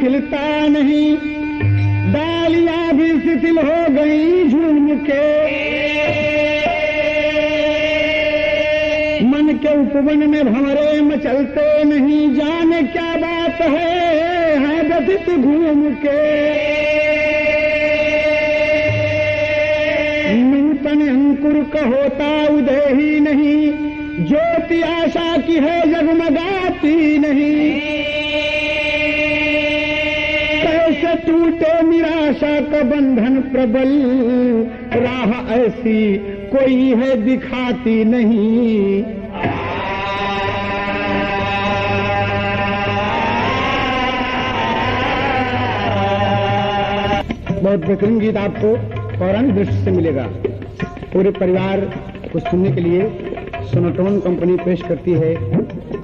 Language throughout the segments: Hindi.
खिलता नहीं, डालियां भी शिथिल हो गई झूम के। मन के उपवन में भंवरे मचलते नहीं, जाने क्या बात है व्यथित घूम के। नूतन अंकुर का होता उदय ही नहीं, ज्योति आशा की है जगमगाती नहीं। कैसे टूटे निराशा का बंधन प्रबल, राह ऐसी कोई है दिखाती नहीं। बहुत बेहतरीन गीत आपको पौराणिक दृष्टि से मिलेगा। पूरे परिवार को सुनने के लिए सोनोटोन कंपनी पेश करती है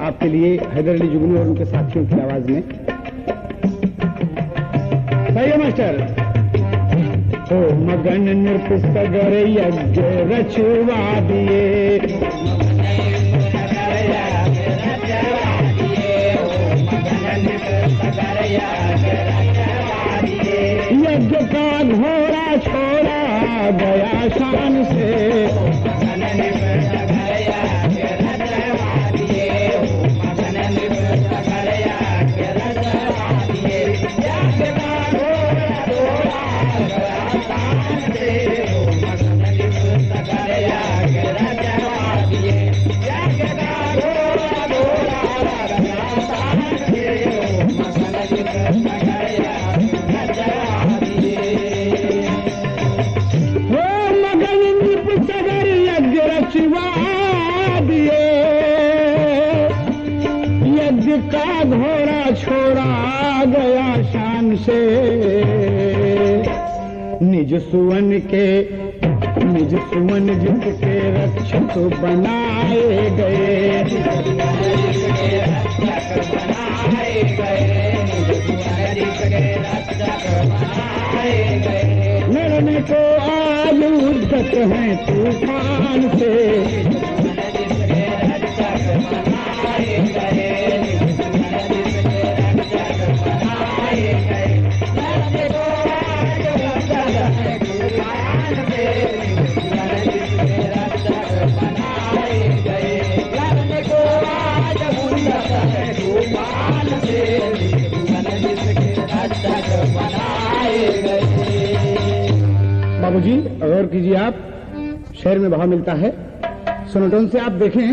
आपके लिए हैदर अली जुगनू और उनके साथियों की आवाज में। सही है मास्टर। ओ मगन नृप सगर यज्ञ रचवा दिए, यज्ञ का घोड़ा छोड़ा गया शान से। का घोड़ा छोड़ा गया शान से। निज सुवन जिसके रक्षक बनाए गए। लड़ने को आज उद्यत हैं तूफान से। बाबूजी गौर कीजिए, आप शहर में भाव मिलता है। सोनोटोन से आप देखें,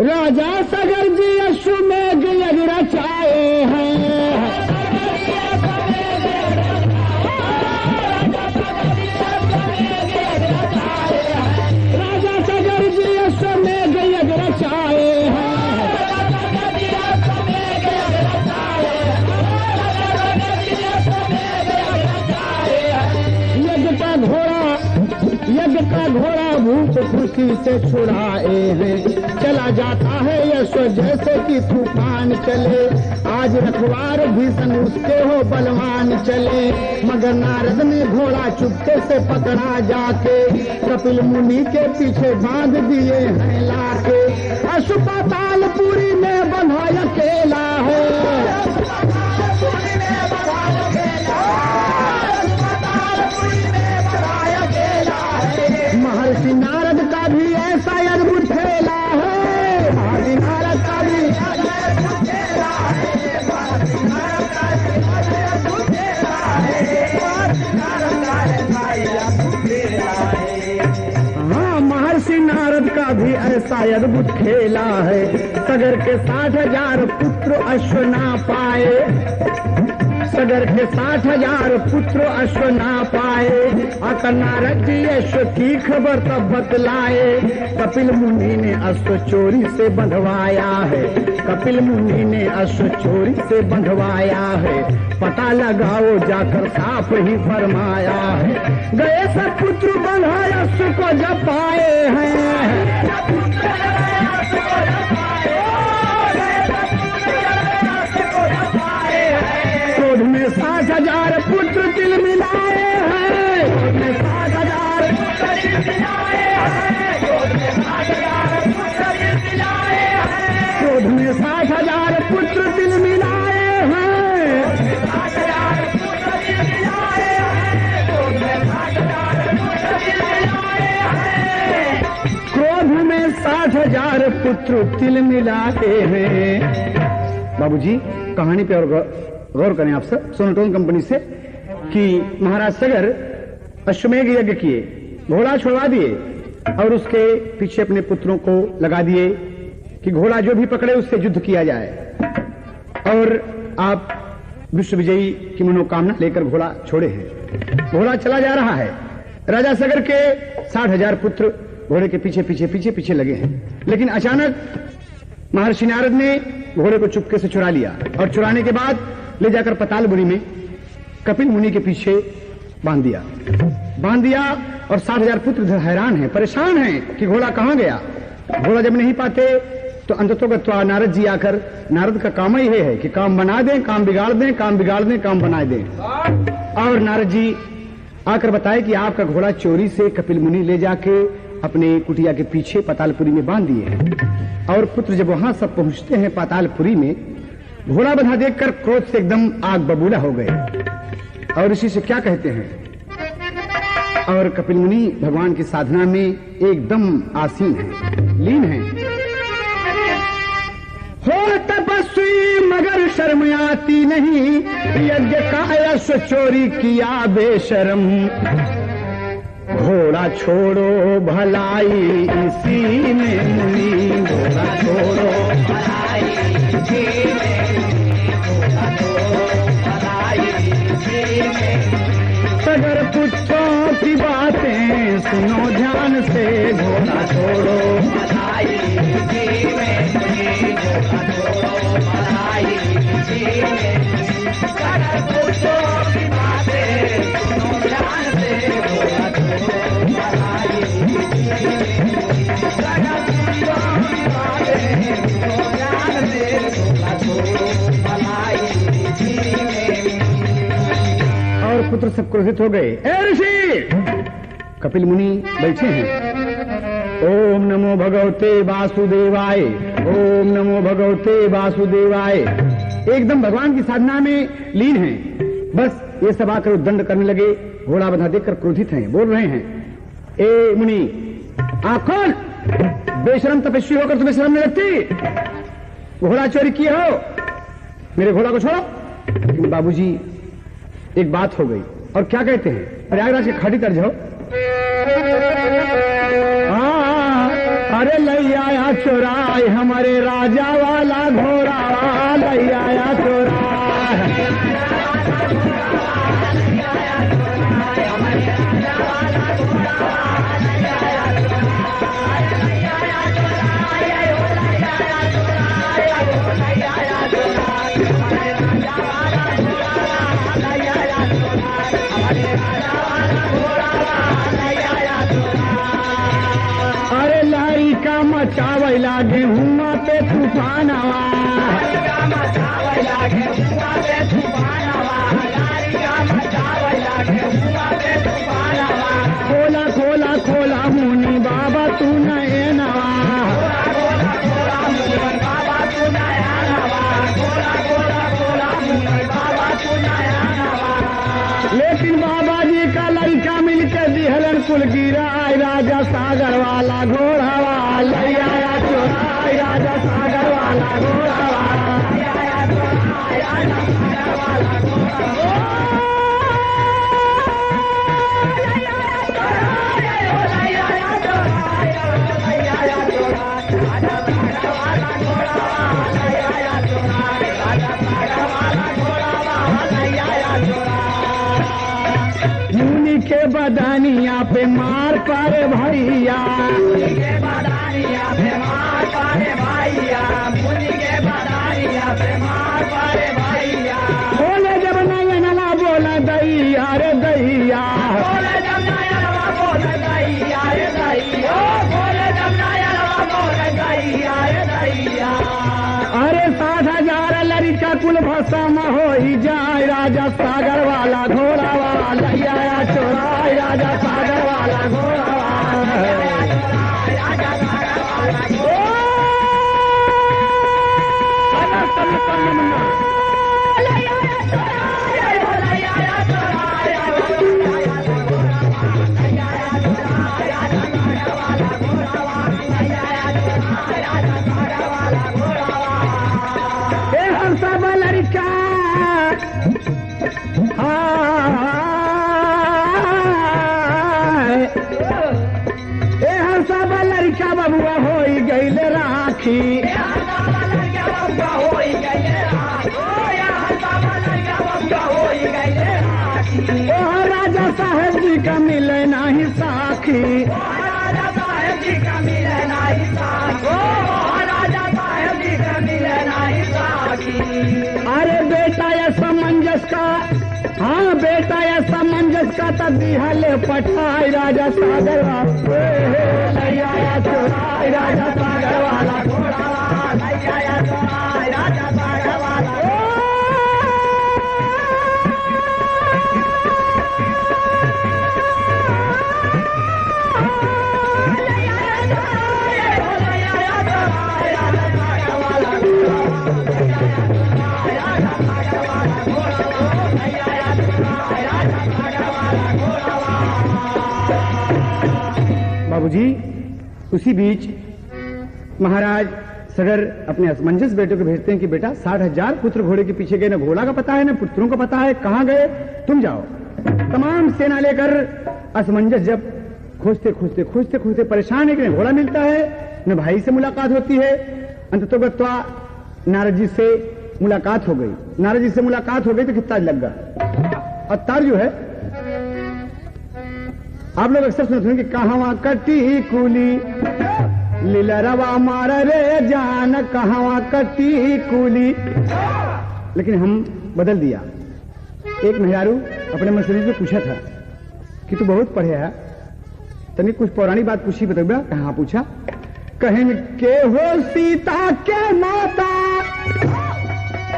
राजा सगर जी अश्वमेघ यज्ञ रचाए हैं। राजा सगर जी अश्वमेघ यज्ञ रचाए हैं। यज्ञ का घोड़ा भूत खुशी से छुड़ाए हैं। चला जाता है यश जैसे कि तूफान चले। आज रखवार भीषण उसके हो बलवान चले। मगर नारद ने घोड़ा चुपके से पकड़ा जाके, कपिल मुनि के पीछे बांध दिए हैं लाके। अशुपातालपुरी में बंधा अकेला है। महर्षि नारद का भी ऐसा अद्भुत खेला है। महर्षि नारद का भी हाँ, महर्षि नारद का भी ऐसा अद्भुत खेला है। सगर के 60,000 पुत्र अश्व ना पाए। सगर के 60,000 पुत्र अश्व ना पाए। अतः नारद जी अश्व की खबर तब बतलाए। कपिल मुनि ने अश्व चोरी से बंधवाया है। कपिल मुनि ने अश्व चोरी से बंधवाया है। पता लगाओ जाकर साफ ही फरमाया है। गए सब पुत्र बंधा अश्व को जब पाए हैं। क्रोध में 60,000 पुत्र तिल मिलाए हैं। क्रोध में 60,000 पुत्र तिल मिलाए हैं। क्रोध में 60,000 पुत्र तिल मिलाए हैं। क्रोध में 60,000 पुत्र पुत्र तिल मिलाते हैं। बाबूजी कहानी पे और गौर करें आप सब। सोनाटोन कंपनी से कि महाराज सगर अश्वमेघ यज्ञ किए, घोड़ा छुड़वा दिए और उसके पीछे अपने पुत्रों को लगा दिए कि घोड़ा जो भी पकड़े उससे युद्ध किया जाए और आप विश्व विजयी की मनोकामना लेकर घोड़ा छोड़े हैं। घोड़ा चला जा रहा है। राजा सगर के 60,000 पुत्र घोड़े के पीछे पीछे पीछे पीछे लगे हैं, लेकिन अचानक महर्षि नारद ने घोड़े को चुपके से चुरा लिया और चुराने के बाद ले जाकर पतालपुरी में कपिल मुनि के पीछे बांध दिया और 60,000 पुत्र हैरान हैं, परेशान हैं कि घोड़ा कहां गया। घोड़ा जब नहीं पाते तो अंततोगत्वा नारद जी आकर, नारद का काम ही है कि काम बना दें, काम बिगाड़ दें, काम बिगाड़ दें, काम बना दें। और नारद जी आकर बताए कि आपका घोड़ा चोरी से कपिल मुनि ले जाके अपने कुटिया के पीछे पातालपुरी में बांध दिए हैं। और पुत्र जब वहां सब पहुंचते हैं पातालपुरी में, घोड़ा बंधा देखकर क्रोध से एकदम आग बबूला हो गए और इसी से क्या कहते हैं। और कपिल मुनि भगवान की साधना में एकदम आसीन है, लीन है। हो तपस्वी मगर शर्म आती नहीं, यज्ञ का यश चोरी किया बेशरम। घोड़ा छोड़ो भलाई इसी में मुनि, घोड़ा छोड़ो भलाई इसी में, घोड़ा छोड़ो भलाई इसी में। सगर पुत्रों की बातें सुनो ध्यान से, घोड़ा छोड़ो भलाई इसी में, घोड़ा छोड़ो भलाई इसी में। सगर पुत्रों की बातें सुनो ध्यान से, घोड़ा और पुत्र सब क्रोधित हो गए। ए ऋषि! कपिल मुनि बैठे हैं। ओम नमो भगवते वासुदेवाय, ओम नमो भगवते वासुदेवाय। एकदम भगवान की साधना में लीन हैं। बस ये सब आकर उद्दंड करने लगे, घोड़ा बंधा देखकर क्रोधित हैं, बोल रहे हैं, ए मुनि आँख खोल, बेशरम तपस्वी होकर तुम्हें शर्म नहीं लगती? घोड़ा चोरी किए हो, मेरे घोड़ा को छोड़ो। लेकिन बाबूजी एक बात हो गई। और क्या कहते हैं, प्रयागराज के खाटी तर्ज हो। अरे लई आया चोराय हमारे राजा वाला घोड़ा, लई आया चोराय। मचावैला गेहूं पे तूफानवा, खोला खोला खोला मुनि बाबा तू नयनवा। लेकिन बाबा जी का लड़का मिलकर दिहलन कुल गिरा, राजा सागर वाला घोड़ावा, लई आया चोराय राजा सागर वाला घोड़ावा। मुनि के बदानिया पे मार पारे भैया, मुनि के बदानिया पे मार पारे भैया, मुनि के बदानिया पे मार पारे भैया। बोले जब नयनला बोला दैया रे दैया, बोले जब नयनला बोला दैया रे दैया, बोले जब नयनला बोला दैया रे दैया। अरे 60,000 लड़का कुल भसम हो ही जाए, राजा सागर वाला घोड़ा वाला आया चोराय, राजा सागर वाला घोड़ा वाला। राजा सब लड़का सब लड़का बबुआ हो गईल राखी राजा साहेब जी का मिले नाही साखी राजा साहेब जी का मिले नाही साखी राजा साहेब जी का मिले नाही साखी। अरे बेटा या समंजस का हाँ बेटा या समंजस का तब दिहाले पठाई राजा सागर राजा सागर वाला घोड़ा राजा सागर वाला बाबूजी। उसी बीच महाराज सगर अपने असमंजस बेटे को भेजते हैं कि बेटा 60,000 पुत्र घोड़े के पीछे गए, न घोड़ा का पता है न पुत्रों का पता है, कहां गए, तुम जाओ। तमाम सेना लेकर असमंजस जब खोजते खोजते खोजते खोजते परेशान है कि न घोड़ा मिलता है न भाई से मुलाकात होती है। अंततोगत्वा नारद जी से मुलाकात हो गई। नारद जी से मुलाकात हो गई तो कितना लग गया। और तार जो है आप लोग अक्सर सुनते हैं कि कहां कटी कुली लीलरवा मार रे जान, कहां कटी कुली। लेकिन हम बदल दिया। एक मेहरारू अपने मसले से पूछा था कि तू बहुत पढ़े है, तनी कुछ पौराणिक बात पूछी बता। कहां पूछा? कहें के हो सीता के माता,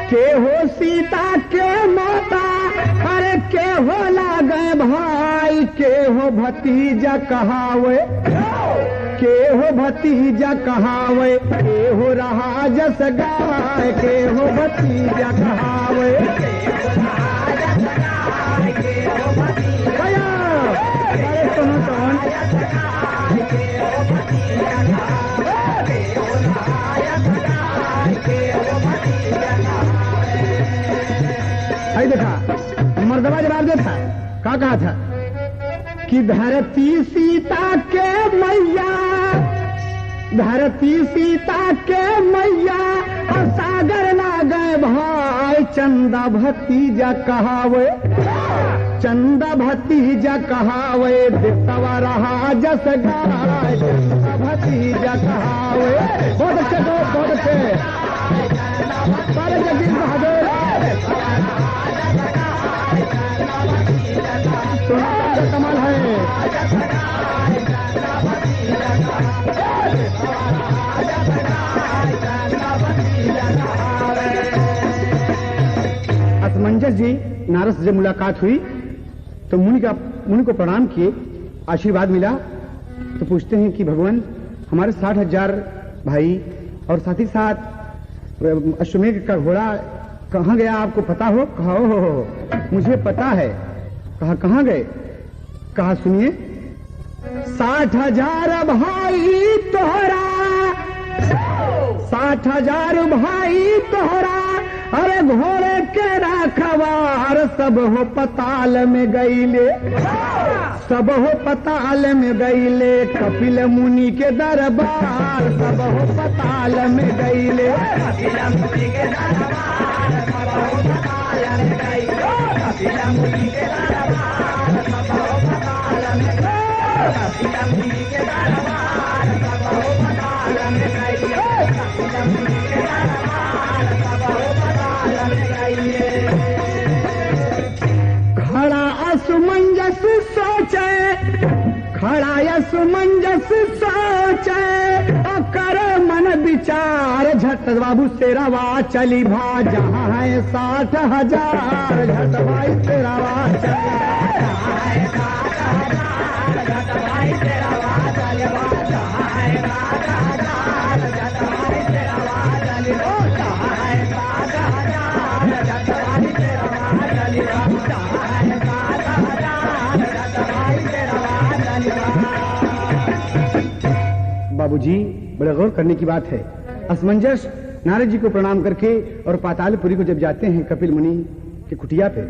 के हो सीता के माता, अरे के हो लागे भाई, के हो भतीजा कहावे, के हो भतीजा कहावे, के हो रहा जस गाय, के हो भतीजा कहावे। अरे सुनो कौन आई देखा मर्दवा जवाब देता क्या कहा था कि धरती सीता के मैया, धरती सीता के मैया, और सागर ना गए भाई, चंदा भतीजा कहावे, चंदा भतीजा कहावे, देसवा रहा जस गाय, चंदा भतीजा कहावे। बहुत अच्छे दोस्त, बहुत अच्छे जगदीश बहादुर। कमाल है। असमंजस जी नारद से जब मुलाकात हुई तो मुनि को प्रणाम किए, आशीर्वाद मिला। तो पूछते हैं कि भगवान हमारे 60,000 भाई और साथ ही साथ अश्वमेध का घोड़ा कहाँ गया, आपको पता हो? कहा हो मुझे पता है। कहा कहाँ गए? कहा सुनिए, 60,000 भाई तोहरा, 60,000 भाई तोहरा, अरे घोड़े के राखवार, सब हो पताल में गईले, सब हो पताल में गईले, कपिल मुनि के दरबार, सब हो पताल में गईले, कपिल मुनि के दरबार, सब हो पताल में गईले, कपिल मुनि के दरबार, सब हो पताल में गईले, कपिल मुनि के दरबार, सब हो पताल में गईले, कपिल मुनि के दरबार, सब हो पताल में गईले। खड़ा असमंजस सोचे, खड़ा असमंजस सोचे, कर मन विचार, झट बाबू सेरावा चली भा, जहाँ है 60,000, झट भाई सेरावा चली भा, झट भाई सेरावा चली भा, जहाँ है 60,000, झट भाई सेरावा चली भा, जहाँ है 60,000, झट भाई सेरावा चली भा, जहाँ है 60,000, झट भाई सेरावा चली भा। बाबूजी बड़े गौर करने की बात है। असमंजस नारद जी को प्रणाम करके और पातालपुरी को जब जाते हैं कपिल मुनि की कुटिया पे,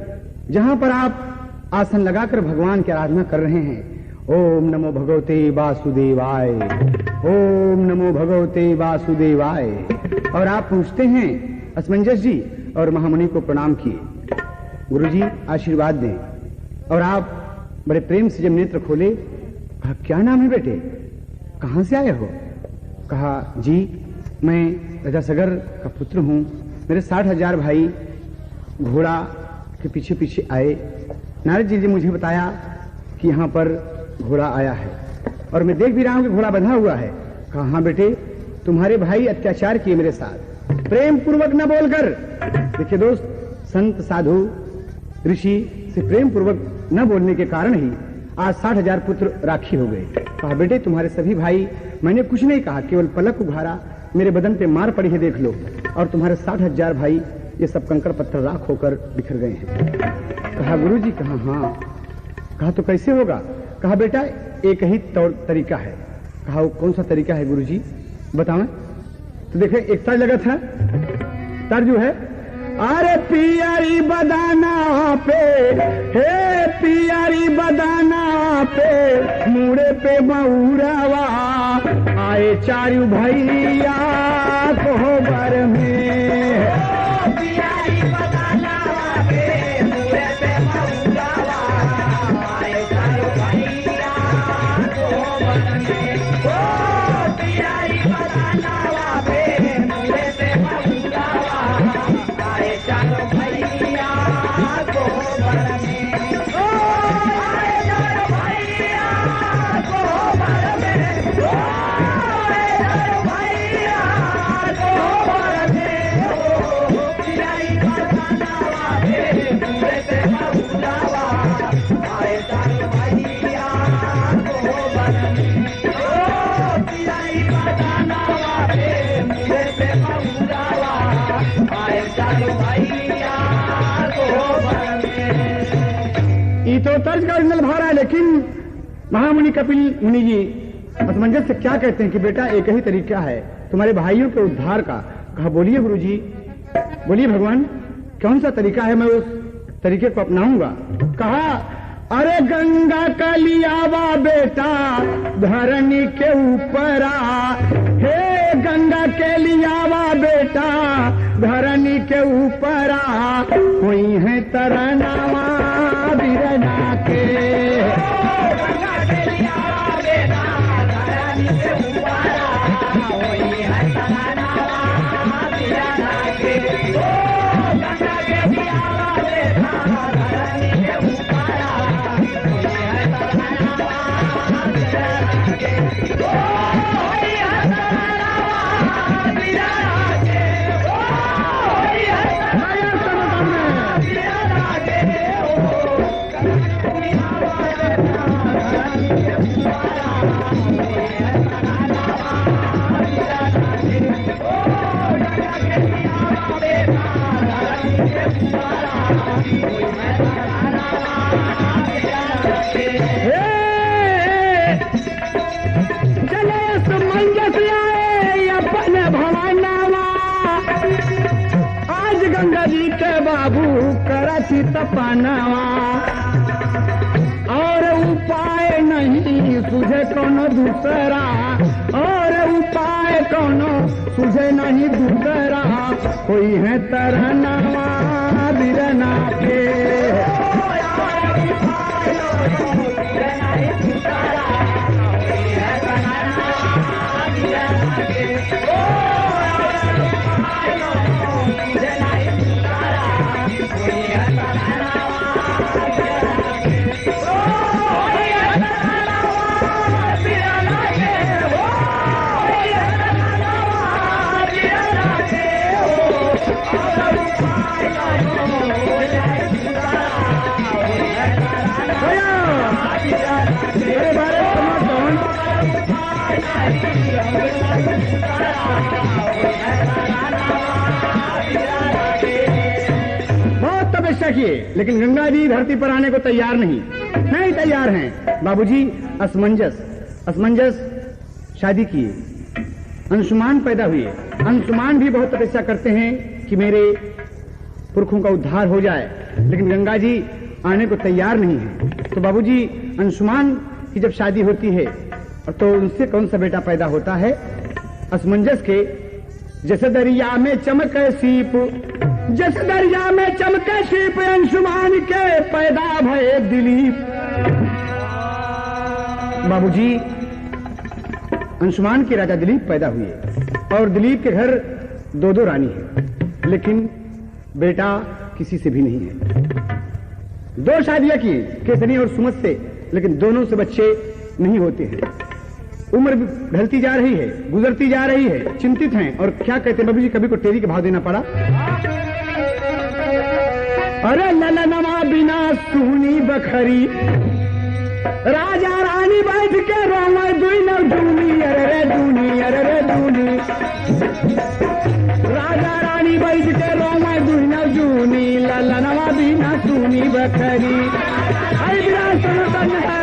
जहां पर आप आसन लगाकर भगवान की आराधना कर रहे हैं, ओम नमो भगवते वासुदेवाय, ओम नमो भगवते वासुदेवाय, और आप पूछते हैं असमंजस जी और महामुनि को प्रणाम किए, गुरुजी आशीर्वाद दें। और आप बड़े प्रेम से जब नेत्र खोले, कहा क्या नाम है बेटे, कहां से आए हो? कहा जी मैं राजा सगर का पुत्र हूं, मेरे 60,000 भाई घोड़ा के पीछे पीछे आए, नारद जी ने मुझे बताया कि यहाँ पर घोड़ा आया है और मैं देख भी रहा हूं कि घोड़ा बंधा हुआ है। कहा हाँ बेटे, तुम्हारे भाई अत्याचार किए मेरे साथ, प्रेम पूर्वक न बोलकर। देखिए दोस्त, संत साधु ऋषि से प्रेम पूर्वक न बोलने के कारण ही आज 60,000 पुत्र राखी हो गए। कहा बेटे तुम्हारे सभी भाई, मैंने कुछ नहीं कहा, केवल पलक उघारा, मेरे बदन पे मार पड़ी है देख लो, और तुम्हारे 60,000 भाई ये सब कंकड़ पत्थर राख होकर बिखर गए हैं। कहा गुरुजी, कहा हाँ। कहा तो कैसे होगा? कहा बेटा एक ही तरीका है। कहा वो कौन सा तरीका है गुरुजी, बताओ। तो देखे एक तार लगा था, तार जो है, अरे पियारी बदाना पे, हे पियारी बदाना पे, मुड़े पे मऊरावा, आए चारू भैया कोहबर में। पियारी बदाना पे, मुड़े पे मऊरावा, आए चारू भैया कोहबर में। ओ पियारी बदाना पे, मुड़े पे मऊरावा, आए चारू भैया कोहबर में। ओ आए चारू भैया कोहबर में, ओ आए चारू भैया कोहबर में। ओ पियारी बदाना पे, मुड़े पे मऊरावा, आए चारू भैया कोहबर में। ओ पियारी बदाना पे, मुड़े पे मऊरावा, आए चारू भैया कोहबर में। ये तो तर्ज का ओरिजिनल भाव है, लेकिन महामुनि कपिल मुनि जी असमंजस से क्या कहते हैं कि बेटा एक ही तरीका है तुम्हारे भाइयों के उद्धार का। कहा बोलिए गुरुजी, बोलिए भगवान, कौन सा तरीका है, मैं उस तरीके को अपनाऊंगा। कहा अरे गंगा का लियावा बेटा धरनी के ऊपर आ, हे गंगा के लियावा बेटा धरनी के ऊपर आ, कोई है तरनावा बिरना के। गंगा के लियावा बेटा धरनी के ऊपर आ, कोई है तरनावा बिरना के। ओ गंगा के लियावा बेटा धरनी के ऊपर आ, कोई है तरनावा बिरना के। कोई है तरनावा बिरना के, कोई है तरनावा बिरना के। चले असमंजस आए अपन भवानावा, आज गंगा जी के बाबू करती तपानावा, और उपाय नहीं तुझे कोनो दूसरा, और उपाय कोनो तुझे नहीं दूसरा, कोई है तरनावा बिरना के। बहुत तपस्या किए, लेकिन गंगा जी धरती पर आने को तैयार नहीं तैयार हैं। बाबूजी असमंजस शादी किए, अंशुमान पैदा हुए। अंशुमान भी बहुत तपस्या करते हैं कि मेरे पुरखों का उद्धार हो जाए, लेकिन गंगा जी आने को तैयार नहीं है। तो बाबूजी अंशुमान की जब शादी होती है तो उनसे कौन सा बेटा पैदा होता है? असमंजस के जैसे दरिया में चमके सीप, जैसे दरिया में चमके सीप, अंशुमान के पैदा भये दिलीप। बाबूजी अंशुमान के राजा दिलीप पैदा हुए और दिलीप के घर दो दो रानी है, लेकिन बेटा किसी से भी नहीं है। दो शादियां की केसरी और सुमत से, लेकिन दोनों से बच्चे नहीं होते हैं। उम्र ढलती जा रही है, गुजरती जा रही है, चिंतित हैं और क्या कहते हैं बाबूजी, कभी को टेरी के भाव देना पड़ा। अरे ललनमा बिना सुनी बखरी, राजा रानी बैठ के रोवे दुई नवजूनी, अरे रे दूनी, अरे रे दूनी। राजा रानी बैठ के रोवे दुई नवजूनी, ललनमा बिना सुनी बखरी। आई विरासत तन है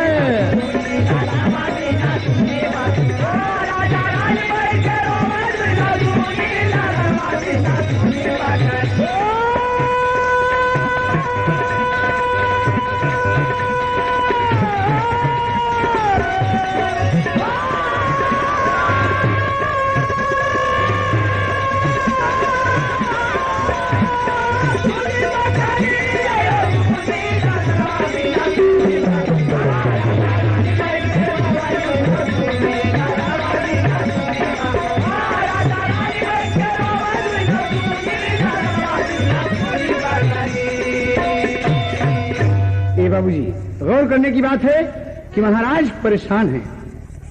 बाबूजी। गौर करने की बात है कि महाराज परेशान हैं,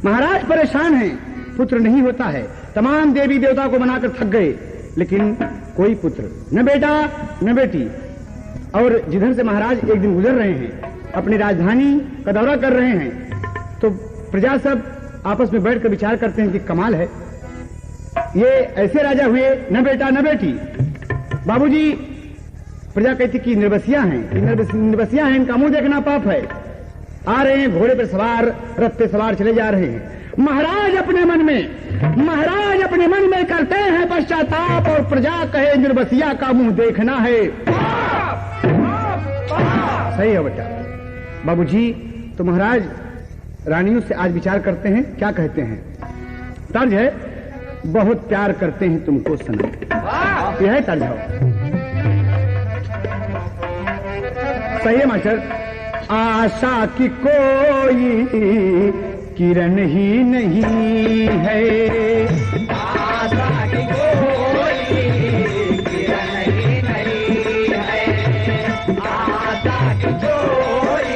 महाराज परेशान हैं, पुत्र नहीं होता है। तमाम देवी देवता को बनाकर थक गए, लेकिन कोई पुत्र, न बेटा न बेटी। और जिधर से महाराज एक दिन गुजर रहे हैं, अपनी राजधानी का दौरा कर रहे हैं, तो प्रजा सब आपस में बैठकर विचार करते हैं कि कमाल है, ये ऐसे राजा हुए, न बेटा न बेटी। बाबूजी प्रजा कहती कि निर्बसिया हैं, निर्बसिया हैं, इनका मुंह देखना पाप है। आ रहे हैं घोड़े पर सवार, रथ पे सवार चले जा रहे हैं। महाराज अपने मन में करते हैं पश्चाताप, और प्रजा कहे निर्बसिया का मुंह देखना है। सही है बेटा। बाबूजी तो महाराज रानियों से आज विचार करते हैं, क्या कहते हैं? तर्ज है, बहुत प्यार करते हैं तुमको सनम। यह है तर्ज है। सही है मास्टर। आशा की कोई किरण ही नहीं है, आशा की कोई किरण ही नहीं है, आशा की कोई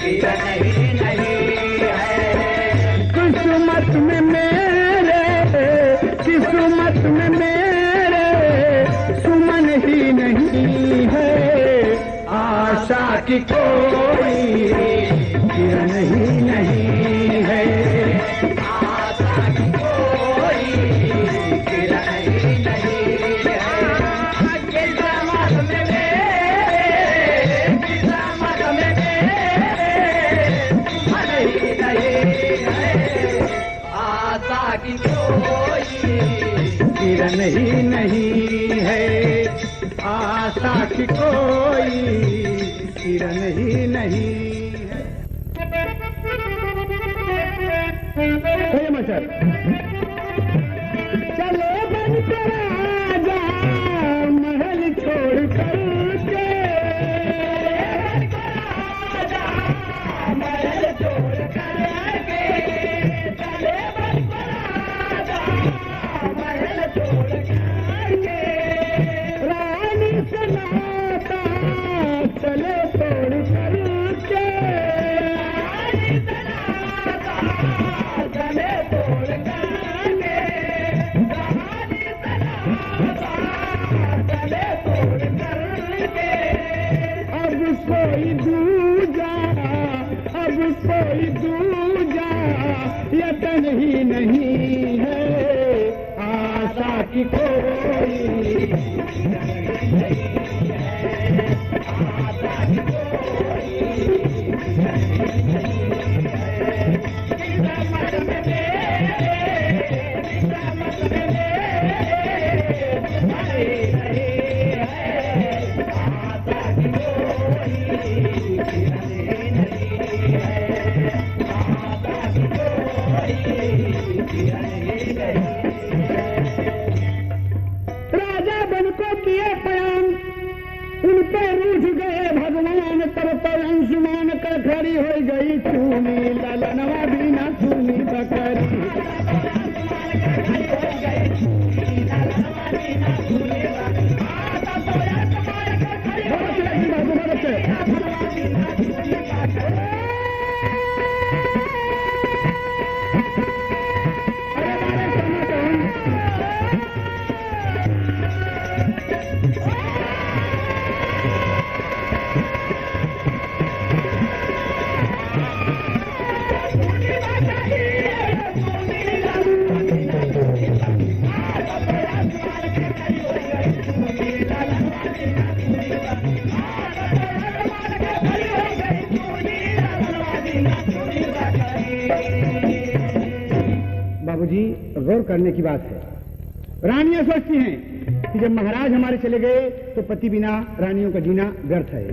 किरण ही नहीं है। किस्मत में मेरे सुमन ही नहीं है, आशा की कोई किरण ही नहीं है, आशा की कोई किरण ही नहीं है। किस्मत में आशा की कोई किरण ही नहीं है, आशा की कोई किरण ही नहीं है। चले बन के राजा महल छोड़ करके, महल छोड़ करके, चले बन के राजा महल छोड़ करके, रानी से नाता चले तोड़ करके, रानी से नाता चले तोड़ करके, रानी से नाता चले तोड़ करके। अब कोई दूजा यतन ही नहीं है, आशा की कोई तो रूठ गए भगवान तब पर अंशुमान कर खड़ी हो गई चूनी ललनवा बिना चूनी बकरी बाबूजी गौर करने की बात है। रानियां सोचती हैं कि जब महाराज हमारे चले गए तो पति बिना रानियों का जीना व्यर्थ है।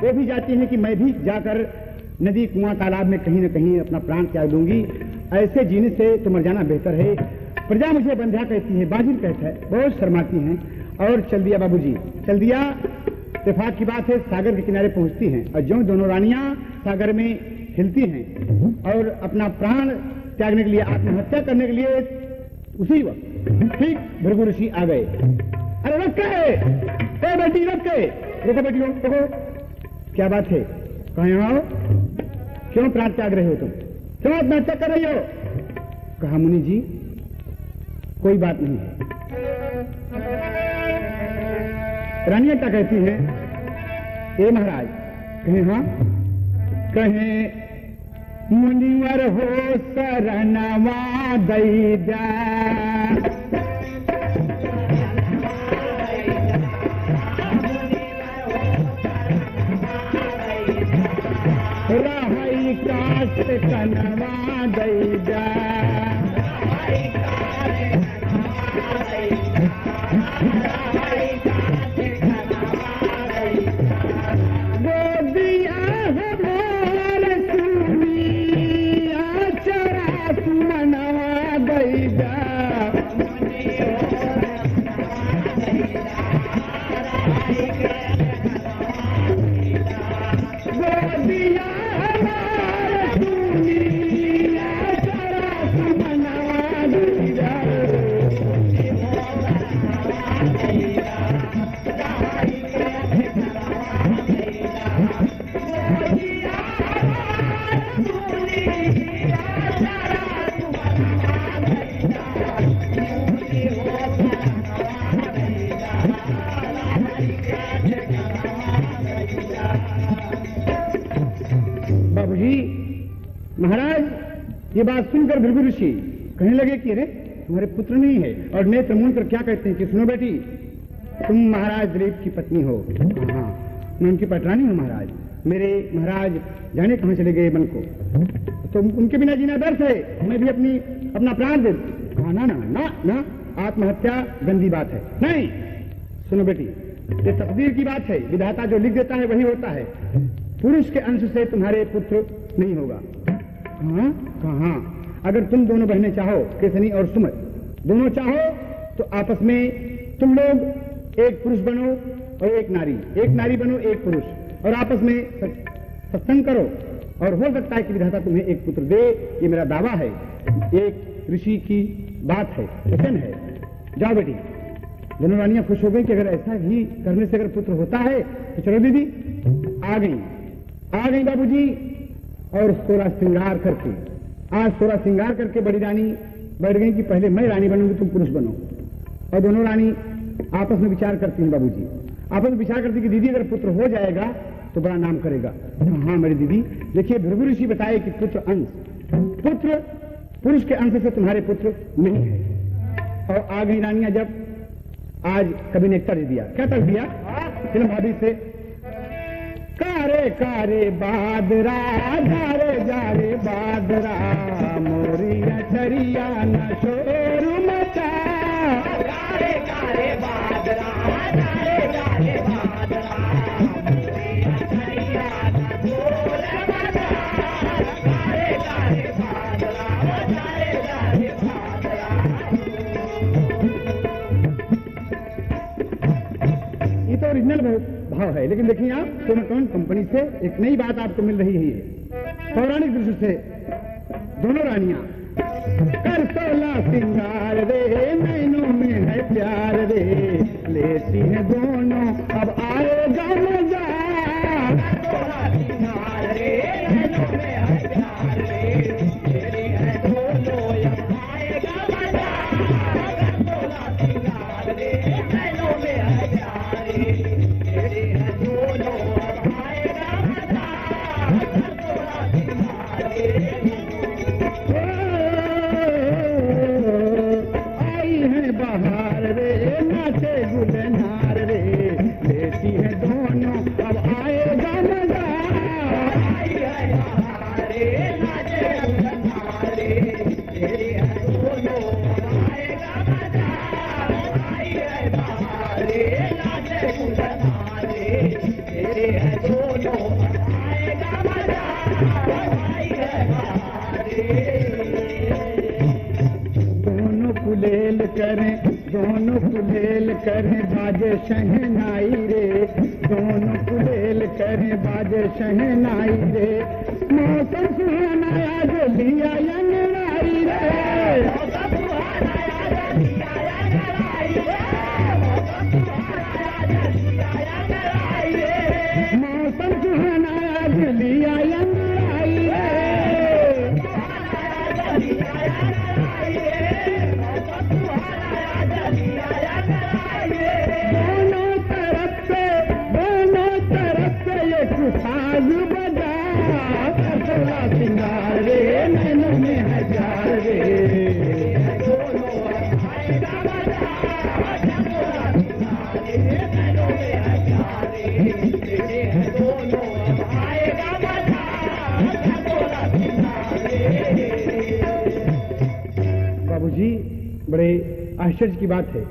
वो भी चाहती हैं कि मैं भी जाकर नदी कुआं तालाब में कहीं न कहीं अपना प्राण त्याग दूंगी, ऐसे जीने से तो मर जाना बेहतर है। प्रजा मुझे बंध्या कहती है, बाजिल कहता है, बहुत शर्माती हैं। और चल दिया बाबूजी, चल दिया। इत्तेफाक की बात है, सागर के किनारे पहुंचती हैं और जो दोनों रानियां सागर में हिलती हैं और अपना प्राण त्यागने के लिए, आत्महत्या करने के लिए, उसी वक्त ठीक भृगु ऋषि आ गए। अरे रख के बेटी, रख के रुको बेटी, रुको, क्या बात है, कहाँ आओ, क्यों प्राण त्याग रहे हो तुम, क्यों आत्महत्या कर रही हो? कहा मुनि जी कोई बात नहीं है। रानियां क्या कहती हैं, ए महाराज, कहे हाँ, कहे मुनिवर हो शरणवा दैदा, रहाई काट कनवा दैदा, महाराज ये बात सुनकर भृगु ऋषि कहने लगे कि अरे तुम्हारे पुत्र नहीं है, और नेत्र मूंद कर क्या कहते हैं कि सुनो बेटी, तुम महाराज दिलीप की पत्नी हो। हाँ, मैं उनकी पटरानी हूँ महाराज। मेरे महाराज जाने कहाँ चले गए मन को, तो उनके बिना जीना व्यर्थ है, मैं भी अपना प्राण दे दूं। हाँ, ना ना ना ना, आत्महत्या गंदी बात है, नहीं। सुनो बेटी, ये तकदीर की बात है, विधाता जो लिख देता है वही होता है। पुरुष के अंश से तुम्हारे पुत्र नहीं होगा। कहाँ? अगर तुम दोनों बहनें चाहो, केसनी और सुमत दोनों चाहो, तो आपस में तुम लोग एक पुरुष बनो और एक नारी बनो एक पुरुष, और आपस में सत्संग करो, और हो सकता है कि विधाता तुम्हें एक पुत्र दे। ये मेरा दावा है, एक ऋषि की बात है, वचन है। जाओ बेटी। दोनों रानियां खुश हो गई कि अगर ऐसा ही करने से अगर पुत्र होता है तो चलो दीदी। आ गई बाबूजी, और 16 श्रृंगार करके, आज 16 श्रृंगार करके बड़ी रानी बैठ गई कि पहले मैं रानी बनूंगी, तुम पुरुष बनो। और दोनों रानी आपस में विचार करती हैं बाबूजी, आपस में विचार करती कि दीदी अगर पुत्र हो जाएगा तो बड़ा नाम करेगा। हाँ मेरी दीदी, देखिए भृगु ऋषि बताए कि पुत्र पुरुष के अंश से तुम्हारे पुत्र नहीं है। और आ गई रानियां जब, आज कभी ने तर्ज दिया, क्या तर्ज दिया फिल्म भाभी से, कारे कारे बादरा धारे जारे बादरा मोरी अटरिया न शोर मचा, कारे कारे बादरा धारे जारे बादरा मोरी अटरिया न शोर मचा, कारे कारे बादरा धारे जारे बादरा। ये तो ओरिजिनल भाव है। लेकिन देखिए आप सोनाटोन कंपनी से एक नई बात आपको मिल रही है, पौराणिक दृष्टि से दोनों रानियां कर सोला सिंगार रे, नैनों में है प्यार रे, लेती है दोनों अब आएगा मजा। सोला सिंगार रे, नैनों में है प्यार रे, तेरे है दोनों अब आएगा मजा। सोला सिंगार रे, नैनों में है प्यार रे, तेरे है दोनों अब आएगा मजा। सोला सिंगार रे, बहार रे, नाचे गुलनार रे, लेती है दोनों अब आएगा मजा। आई है बहार रे, नाचे गुलनार रे, तेरे है दोनों अब आएगा मजा। आई है बहार रे, नाचे गुलनार रे, तेरे है दोनों अब आएगा मजा। आई है बहार रे, कुलेल करें दोनों कुलेल करें बाजे शहनाई रे, दोनों कुलेल करें बाजे शहनाई रे, मौसम सुहाना आज लिया अंगड़ाई रे, मौसम सुहाना आज लिया अंगड़ाई रे, मौसम सुहाना आज लिया अंगड़ाई रे, साज बजा सोला सिंगार रे, नैनों में है प्यार रे, दोनों आएगा मजा। सोला सिंगार रे, नैनों में है प्यार रे, तेरे है दोनों आएगा मजा। सोला सिंगार रे। बाबूजी, बड़े आश्चर्य की बात है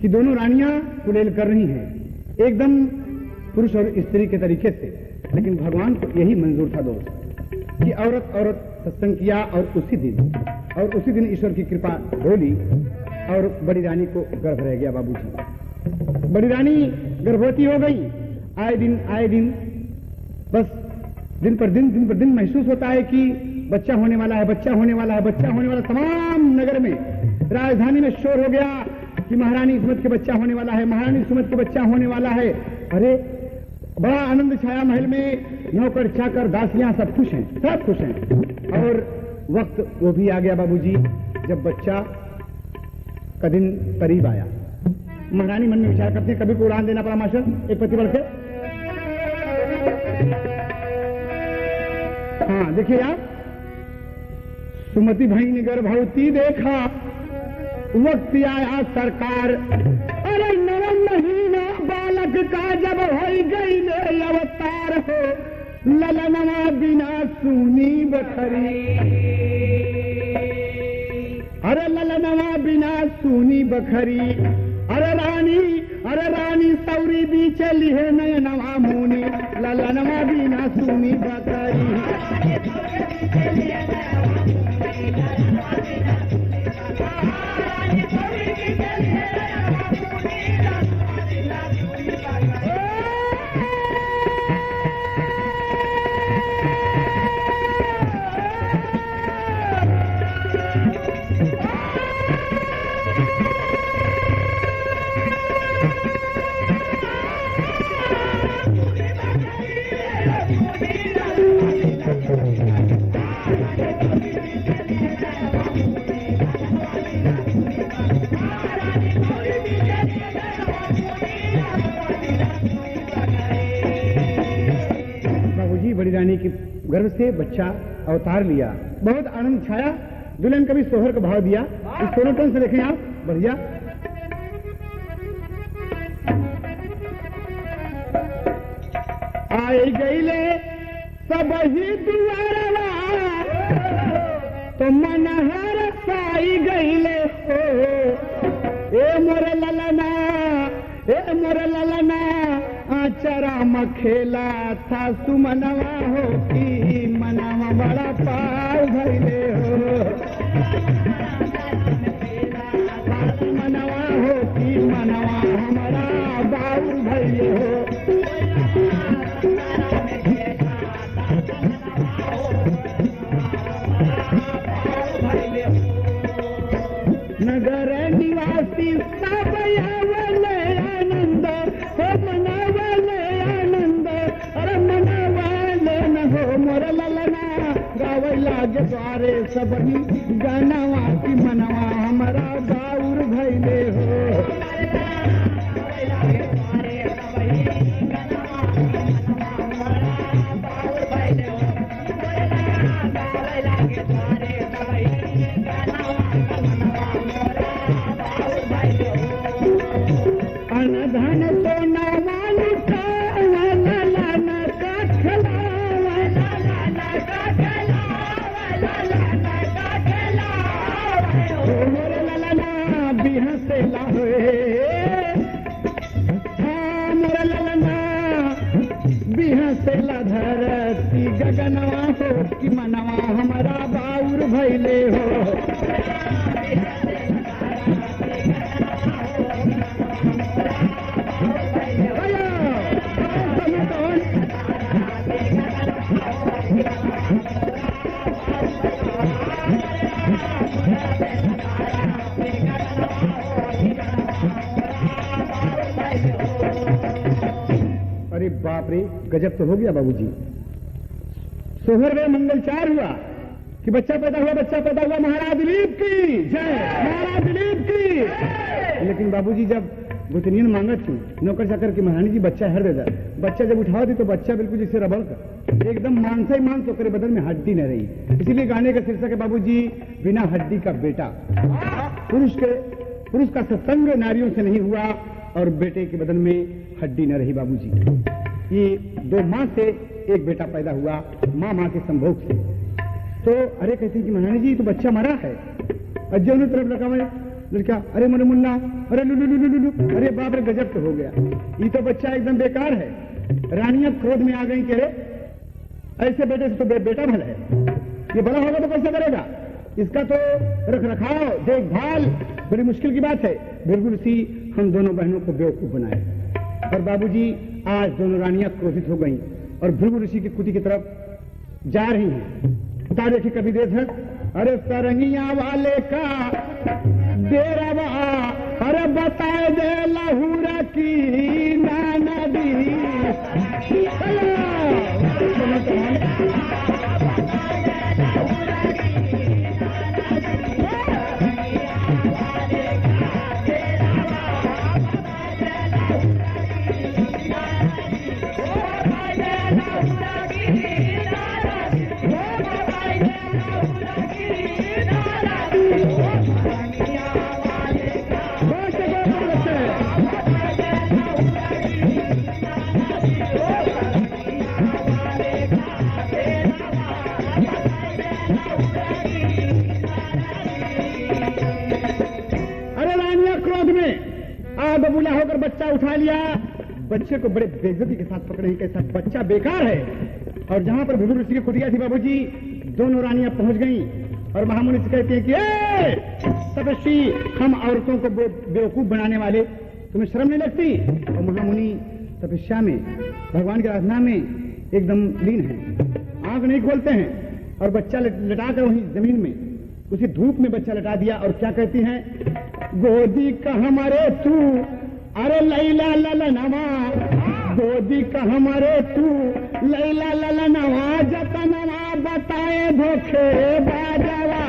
कि दोनों रानियां कुलेल कर रही हैं एकदम पुरुष और स्त्री के तरीके से, लेकिन भगवान को यही मंजूर था दोस्त कि औरत सत्संग किया और उसी दिन ईश्वर की कृपा बोली और बड़ी रानी को गर्भ रह गया। बाबूजी, बड़ी रानी गर्भवती हो गई। आए दिन बस दिन पर दिन महसूस होता है कि बच्चा होने वाला है, बच्चा होने वाला है, बच्चा होने वाला। तमाम नगर में, राजधानी में शोर हो गया कि महारानी सुमत के बच्चा होने वाला है, महारानी सुमत के बच्चा होने वाला है। अरे बड़ा आनंद छाया महल में, नौकर चाकर दासियां सब खुश हैं, सब खुश हैं। और वक्त वो भी आ गया बाबूजी जब बच्चा का दिन करीब आया। महारानी मन में विचार करते हैं कभी को उड़ान देना पड़ा मास्टर एक प्रतिबल से। हाँ देखिए आप, सुमति भाई ने गर्भवती देखा, वक्त आया सरकार, अरे नवम महीना बालक का जब हो गई अवतार हो, ललनवा बिना सूनी बखरी, अरे ललनवा बिना सूनी बखरी, अरे रानी सौरी भी चली है नयनवा मुनी, ललनवा बिना सूनी बखरी। बड़ी रानी की गर्भ से बच्चा अवतार लिया, बहुत आनंद छाया। दुल्हन कभी सोहर का भाव दिया। इस सोनोटोन से देखें आप, बढ़िया। आई गईले सब ही दुआरवा, तो मनहर साई गईले हो, ए मोरे ललना, ए मोरे ललना, आचरा मखेला था सुमनवा हो की मनवा बड़ा पार भइले हो, मनवा हो की मनवा हमारा बाउर भइले हो। द्वारे सबही गनवा की मनवा हमारा बाउर भैले हो। अनधन सोना वाली बिहसेला धरती गगनवा हो कि मनवा हमारा बाउर भैले हो। अरे बाप रे, गजब तो हो गया बाबूजी। सोहर में मंगलचार हुआ कि बच्चा पैदा हुआ महाराज दिलीप की जय, महाराज दिलीप की। लेकिन बाबूजी जब गुतनीन मांगत थी नौकर चाकर की महारानी जी बच्चा हर दे बच्चा जब उठाओ थी तो बच्चा बिल्कुल जैसे रबड़ का एकदम मांसा ही मांस होकर बदन में हड्डी न रही। इसीलिए गाने का शीर्षक है बाबूजी बिना हड्डी का बेटा। पुरुष का सत्संग नारियों से नहीं हुआ और बेटे के बदन में हड्डी न रही बाबूजी। ये दो माँ से एक बेटा पैदा हुआ, माँ के संभोग से। तो अरे कहती कि महारानी जी तो बच्चा मरा है। अज्जो ने तरफ लगा हुआ लड़का, अरे मोरे मुन्ना, अरे लुलु लुलु लुलु, अरे बाप रे गजब तो हो गया, ये तो बच्चा एकदम बेकार है। रानियां क्रोध में आ गई कि अरे ऐसे बेटे से तो बेटा भला है, ये बड़ा होगा तो कैसे करेगा, इसका तो रख रखाव देखभाल बड़ी मुश्किल की बात है। बिल्कुल सी हम दोनों बहनों को बेवकूफ बनाए। और बाबूजी आज दोनों रानियां क्रोधित हो गईं और भृगु ऋषि की कुटी की तरफ जा रही हैं। बता देखिए कभी देश है, अरे सरंगिया वाले का डेरावा, अरे बताए दे लहूरा की नाना दी। बबूला होकर बच्चा उठा लिया, बच्चे को बड़े बेइज्जती के साथ पकड़े हैं, कैसा बच्चा बेकार है। और जहां पर भृगु ऋषि की कुटिया थी बाबूजी, दोनों रानियां पहुंच गईं और महामुनि से कहती हैं कि तपस्वी, हम औरतों को बेवकूफ बनाने वाले, तुम्हें शर्म नहीं लगती? और महामुनि तपस्या में भगवान की आराधना में एकदम लीन है, आंख नहीं खोलते हैं और बच्चा लटाकर वहीं जमीन में उसी धूप में बच्चा लटा दिया। और क्या कहती हैं, गोदी का हमारे तू, अरे लैला ललनवा, गोदी का हमारे तू, लैला ललनवा, जतनवा बताए धोखे बाजवा।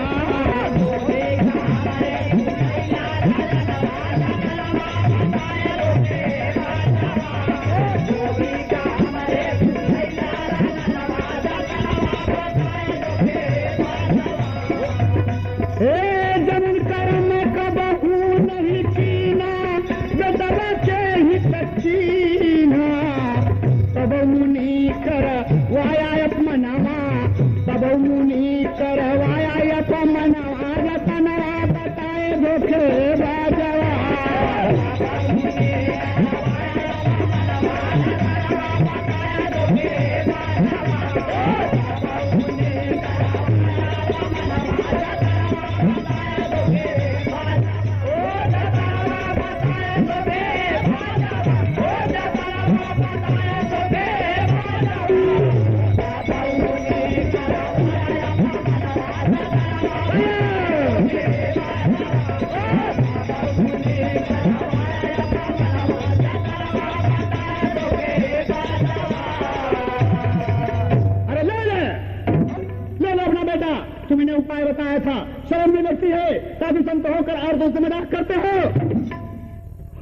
आया था, शर्म नहीं लगती है? काफी संत होकर औरतों से मजाक करते हो।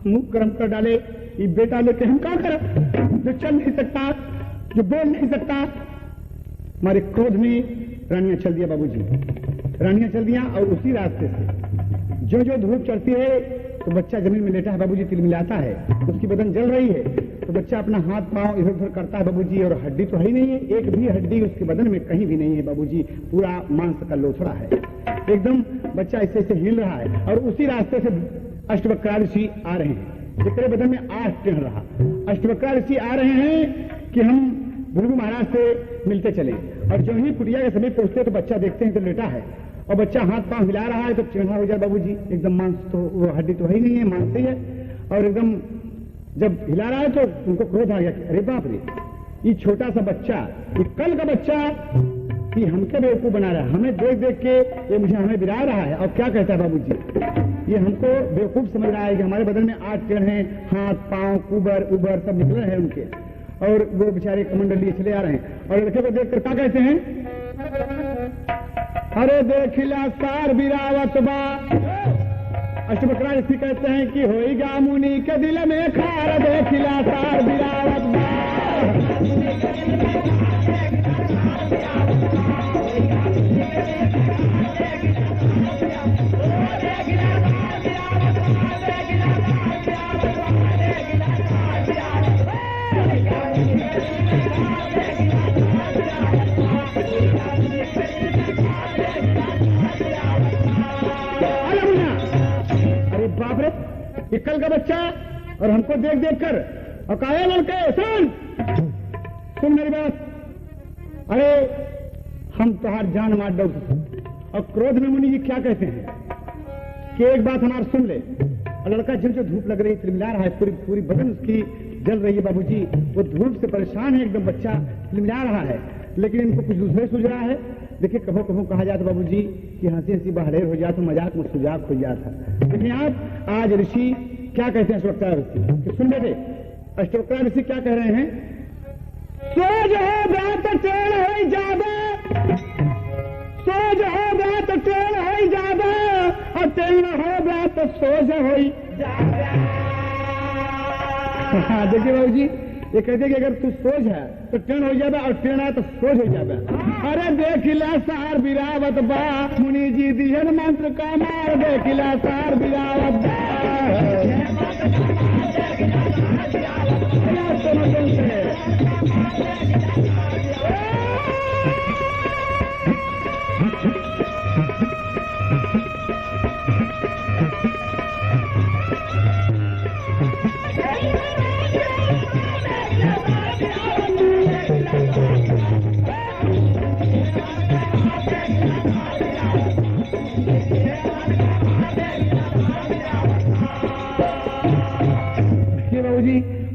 मुंह गर्म कर डाले, ये बेटा लेके हम क्या करें? जो चल नहीं सकता, जो बोल नहीं सकता। हमारे क्रोध में रानियां चल दिया बाबूजी, रानियां चल दिया। और उसी रास्ते से जो जो धूप चढ़ती है तो बच्चा जमीन में लेटा है बाबूजी, तिलमिलाता है, उसकी बदन जल रही है, तो बच्चा अपना हाथ पांव इधर उधर करता है बाबूजी। और हड्डी तो है ही नहीं है, एक भी हड्डी उसके बदन में कहीं भी नहीं है बाबूजी, पूरा मांस का लोथड़ा है एकदम। बच्चा ऐसे ऐसे हिल रहा है। और उसी रास्ते से अष्टवक्र ऋषि आ रहे हैं, जिसके बदन में 8 टेढ़ रहा। अष्टवक्र ऋषि आ रहे हैं कि हम भृगु महाराज से मिलते चले। और जो ही कुटिया के समीप पहुंचते तो बच्चा देखते हैं तो लेटा है, और बच्चा हाथ पांव हिला रहा है तो टेढ़ा हो जाए बाबूजी एकदम। मांस तो वो हड्डी तो है ही नहीं है, मांस ही है। और एकदम जब हिला रहा है तो उनको क्रोध आ गया, अरे बाप रे, ये छोटा सा बच्चा, ये कल का बच्चा, ये हमके बेवकूफ बना रहा है, हमें देख देख के ये मुझे हमें बिरा रहा है। और क्या कहता है बाबूजी, ये हमको बेवकूफ समझ रहा है कि हमारे बदन में 8 टेढ़ हैं, हाथ पांव कुबर उबर सब निकल रहे हैं उनके, और वो बेचारे कमंडल लिए चले आ रहे हैं। और लड़के को देखकर क्या कहते हैं, अरे देखिला सार बिरावत बा। अष्टवक्र ऋषि कहते हैं कि होइगा मुनि के दिल में खार, देखिला सार बिरावत बा। बाप रे, ये कल का बच्चा और हमको देख देख कर, और कहा लड़के सुन मेरी बात, अरे हम तुम्हार जान मार दो। और क्रोध में मुनि जी क्या कहते हैं कि एक बात हमारी सुन ले। और लड़का जब जो धूप लग रही तिलमिला रहा है, पूरी पूरी बदन उसकी जल रही है बाबूजी, वो धूप से परेशान है एकदम, बच्चा तिलमिला रहा है, लेकिन इनको कुछ दूसरे सूझ रहा है। देखिए कभो कभो कहा जाता बाबूजी कि हंसी हंसी बहरेर हो जाता, मजाक में सुजाक हो जाता। लेकिन आप आज ऋषि क्या कहते हैं अष्टवक्र ऋषि, सुन बेटे अष्टवक्र ऋषि क्या कह रहे हैं, सोज हो व्रत टेढ़ हो जावे, सोज हो व्रत टेढ़ हो जावे, और टेढ़ हो व्रत सोज हो जावे। हाँ देखिए बाबूजी, ये कहते कि अगर तू सोच है तो टेढ़ हो जाए, और टेढ़ है तो सोच हो जाए। अरे देखिला सार बिरावत बा, मुनि जी दिहन मंत्र का मार, देखिला सार बिरावत बा।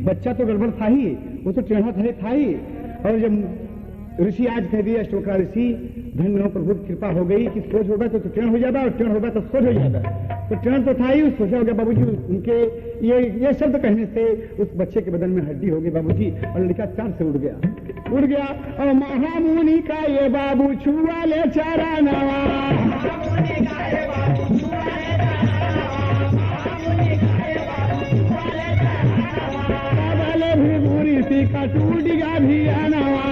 बच्चा तो गड़बड़ था ही, वो तो टेढ़ा था ही। और जब ऋषि आज कह दिया अष्टवक्र ऋषि, धन्य हो प्रभु कृपा हो गई कि सोच होगा तो टेढ़ हो जाता, और टेढ़ होगा तो सोच हो जाता। तो टेढ़ तो था ही, सोचा हो गया बाबूजी। उनके ये शब्द कहने से उस बच्चे के बदन में हड्डी हो गई बाबूजी, और लड़का चार से उड़ गया। और महामुनि का ये बाबू छुआ ले चारा नवा, का टूट गया भी नवा।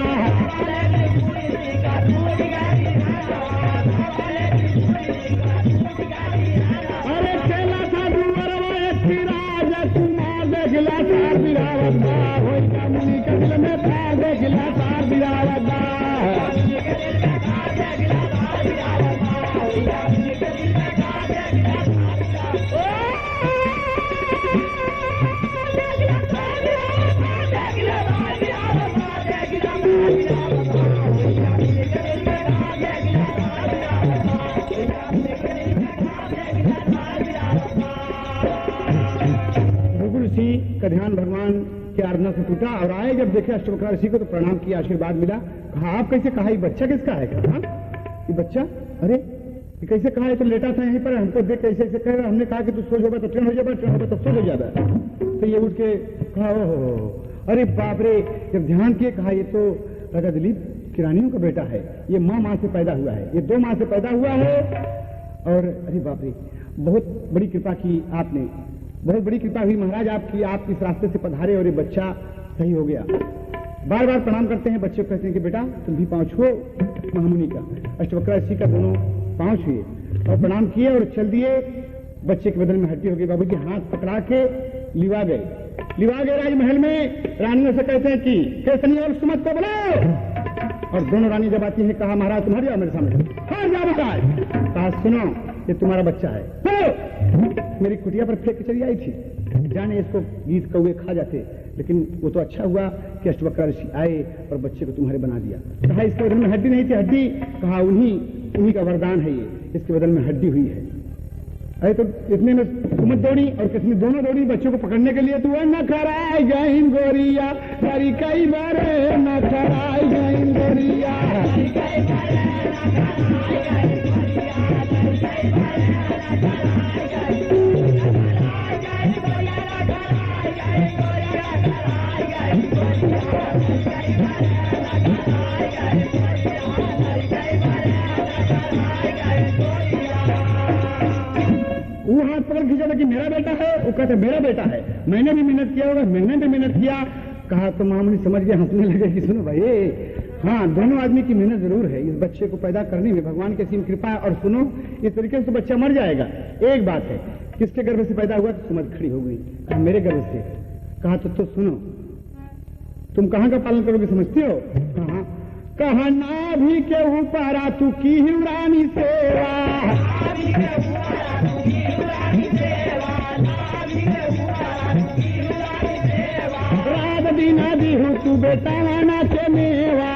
अरे चला था राज कुमार, देखला सार बिरावत बा, होइगा मुनि के दिल में था, देखला सार बिरावत बा। का ध्यान भगवान के आराधना से टूटा, और आए जब देखे अष्टवक्र ऋषि को तो प्रणाम किया, आशीर्वाद मिला। कहा आप कैसे, कहा ये बच्चा किसका है? कहा ये बच्चा, अरे ये कैसे कहा, है तो लेटा था यहीं पर, हमको देख कैसे ऐसे कह रहा। हमने कहा कि तू सोच होगा तो ट्रेन हो जाएगा, ट्रेन होगा तो सोच हो जाएगा। तो ये उठ के कहा, ओ अरे बाप रे, जब ध्यान किए कहा ये तो राजा दिलीप कि रानियों का बेटा है, ये माँ से पैदा हुआ है, ये 2 माह से पैदा हुआ है। और अरे बाप रे, बहुत बड़ी कृपा की आपने, बहुत बड़ी कृपा हुई महाराज आपकी, आप इस रास्ते से पधारे और ये बच्चा सही हो गया। बार बार प्रणाम करते हैं बच्चे को, कहते हैं कि बेटा तुम भी पाँव छुओ महामुनि का। अष्टवक्र ऋषि का दोनों पाँव छुए और प्रणाम किए और चल दिए। बच्चे के बदन में हड्डी हो गई। बाबूजी हाथ पकड़ा के लिवा गए राजमहल में। रानियों से कहते हैं कि केसनी और सुमत को बुलाओ। और दोनों रानी जब आती है, कहा महाराज तुम्हारी आओ मेरे सामने। हाँ जा बताए। कहा सुनो ये तुम्हारा बच्चा है, तो मेरी कुटिया पर फेंक के चली आई थी, जाने इसको गीत कौवे खा जाते, लेकिन वो तो अच्छा हुआ कि अष्टवक्र ऋषि आए और बच्चे को तुम्हारे बना दिया। कहा इसके बदन में हड्डी नहीं थी, हड्डी कहा उन्हीं का वरदान है, ये इसके बदन में हड्डी हुई है। अरे तो इतने में सुमत दौड़ी और किसने दोनों दौड़ी बच्चों को पकड़ने के लिए। तो न खराई गईन गोरिया करी कई बारे, न खराई गईन गोरिया वो हाथ पकड़ खींचा था कि मेरा बेटा है, वो कहते मेरा बेटा है, मैंने भी मेहनत किया होगा, मैंने भी मेहनत किया। कहा तो मामूली समझ गया, हंसने लगे कि सुनो भाई, हाँ दोनों आदमी की मेहनत जरूर है इस बच्चे को पैदा करने में, भगवान की असीम कृपा है। और सुनो इस तरीके से तो बच्चा मर जाएगा। एक बात है, किसके गर्भ से पैदा हुआ? तो सुमत खड़ी हो गई। कहा मेरे गर्भ से। कहा तो सुनो तुम कहाँ का पालन करोगे समझते हो? कहा नाभि के ऊपर तू की ही रानी सेवा, रात दिन दी हूँ तू बेटा वाना के मेवा,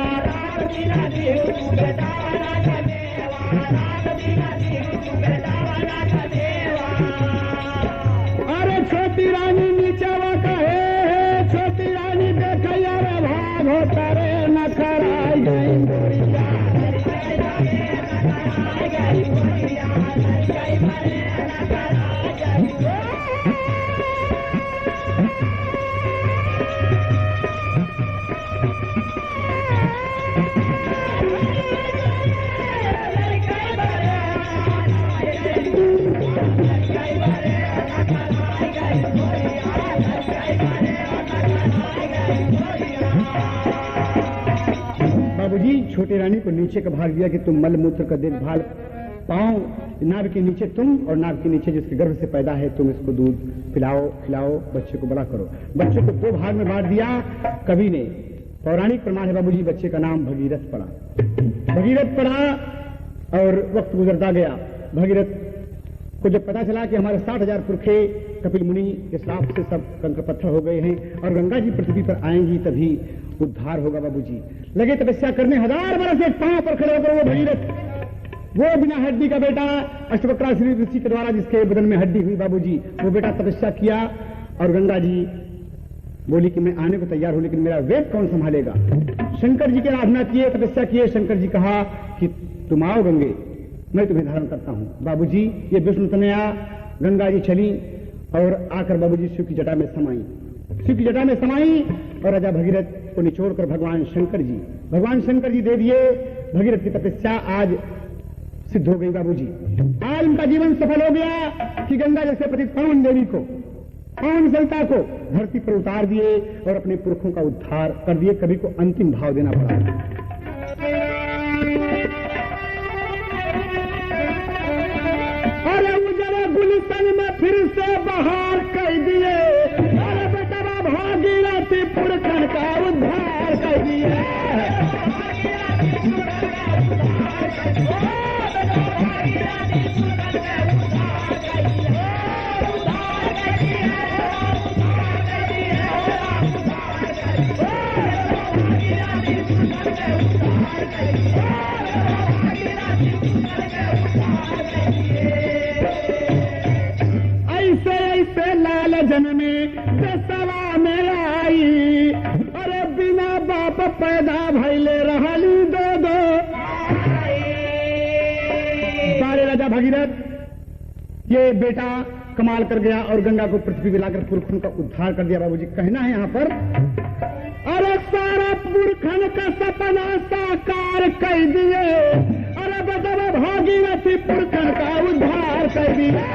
अरे छोटी रानी नीचवा कहे, छोटी रानी देख यार भाग होता रे, न खराई गई गोरिया बाबूजी छोटी रानी को नीचे का भाग दिया कि तुम मल मूत्र का देखभाल, पांव नाभ के नीचे तुम और नाभ के नीचे जिसके गर्भ से पैदा है तुम इसको दूध पिलाओ खिलाओ, बच्चे को बड़ा करो। बच्चे को 2 भाग में बांट दिया कवि ने। पौराणिक प्रमाण है बाबूजी, बच्चे का नाम भगीरथ पड़ा। भगीरथ पड़ा और वक्त गुजरता गया। भगीरथ को जब पता चला कि हमारे 60,000 पुरखे कपिल मुनि के श्राप से सब कंकर पत्थर हो गए हैं और गंगा जी पृथ्वी पर आएंगी तभी उद्धार होगा, बाबूजी लगे तपस्या करने। 1000 बरस एक पांव पर खड़े होकर वो भगीरथ, वो बिना हड्डी का बेटा अष्टवक्र ऋषि के द्वारा जिसके बदन में हड्डी हुई बाबूजी, वो बेटा तपस्या किया और गंगा जी बोली कि मैं आने को तैयार हूं लेकिन मेरा वेद कौन संभालेगा। शंकर जी की आराधना किए, तपस्या किए। शंकर जी कहा कि तुम आओ गंगे, मैं तुम्हें धारण करता हूं। बाबूजी ये विष्णु तनया गंगा जी चली और आकर बाबूजी शिव की जटा में समाई। शिव की जटा में समाई और राजा भगीरथ को निचोड़कर भगवान शंकर जी दे दिए। भगीरथ की तपस्या आज सिद्ध हो गई बाबूजी। आज उनका जीवन सफल हो गया कि गंगा जैसे पतित पावन देवी को, पावन सरिता को धरती पर उतार दिए और अपने पुरखों का उद्धार कर दिए। कवि को अंतिम भाव देना पड़ा। अरे उजरा गुलशन में फिर से बहार कर दिए, अरे बेटा भागीरथ पुरखन का उद्धार कर दिए। ऐसे ऐसे लाल जन्मे दसवा में आई, अरे बिना बाप पैदा भैले रहली 2-2। सारे राजा भगीरथ ये बेटा कमाल कर गया और गंगा को पृथ्वी पे लाकर पुरखों का उद्धार कर दिया। बाबूजी कहना है यहाँ पर, अरे सारा पुरखन का सपना साकार कर दिए। अरे बदला भागीरथी पुरखन का उद्धार कर दिए।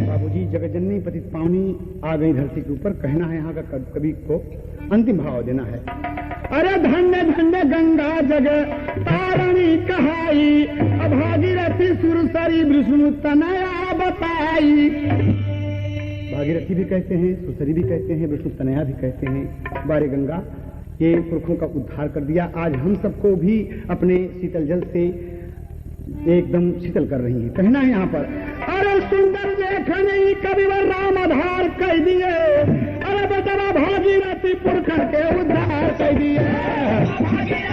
बाबूजी जगजननी पतित पावनी आ गई धरती के ऊपर, कहना है यहाँ का कवि को अंतिम भाव देना है। अरे धन्य धन्य गंगा जग तारणी कहाई, भागीरथी सुरसरी विष्णु तनया बताई। भागीरथी भी कहते हैं, सुरसरी भी कहते हैं, विष्णु तनया भी कहते हैं। बारे गंगा, ये पुरखों का उद्धार कर दिया। आज हम सबको भी अपने शीतल जल से एकदम शीतल कर रही है। कहना है यहाँ पर, अरे सुंदर देखने कविवर राम आधार कह दिए। अरे बतरा भागीरथी पुरखन के उद्धार कह दिए।